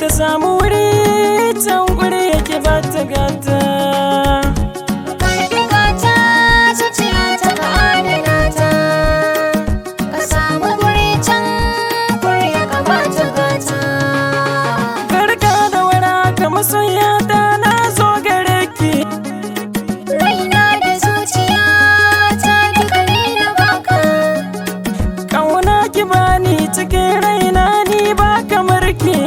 samu wuri can guri yake ba ta gata. Karbi gata zuciya ta ka adana ta, ka samu guri can guri ya ka ba ta gata. Barka da warhaka masoyata na zo gare ki. Raina da zuciya ta duka ni na baka. Ƙauna ki bani cikin raina ni ba kamar ki.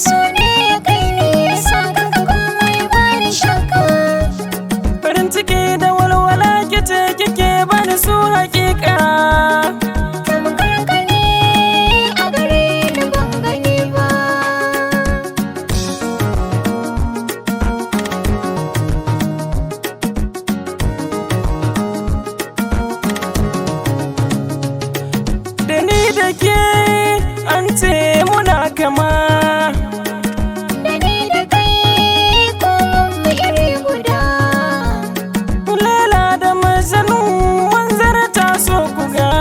So ne ya kai ni ya sa ka komai bani shakka. Farin ciki da walwala kice kike bani su hakika. Tamkar ka ne a gare ni ban gani ba. Da ni da ke an ce muna kama. Da ni da kai komai mu iri guda. Laila da Majnun mun zarta so ku ga.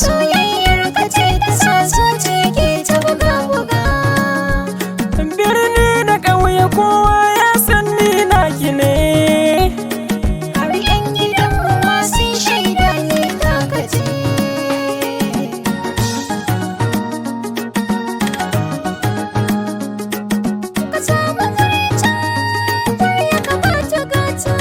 Soyayyar ka ce ta sa zuciya ke ta buga-buga. Birni da ƙauye kowa ya san ni naki ne. Har 'yan gidanmu ma sun shaida ni taka ce. Ka samu furta ya kamata gata.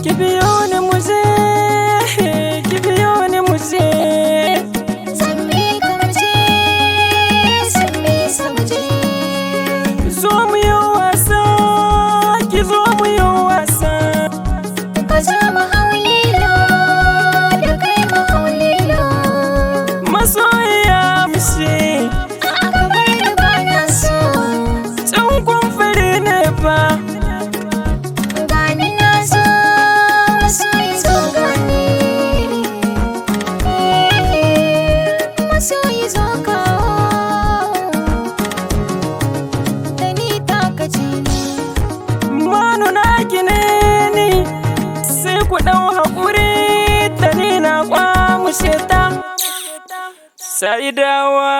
Ki biyo ni mu je, ki biyo ni mu je. Zambi ka mu je, zambi sa mu je. Zo mu yi wasa, ki zo mu yi wasa. Ka zo mu hau lilo, da kai mu hau lilo. Masoyiya mu ce, A'a ka bar ni ba na so. can kun fari ne fa. Gani na zo, masoyi zo gani. Masoyi zo kawo, da ni taka ce ni. Manu na gine ni, sai ku ɗau haƙuri da ni na kwamushe ta. Saidawa.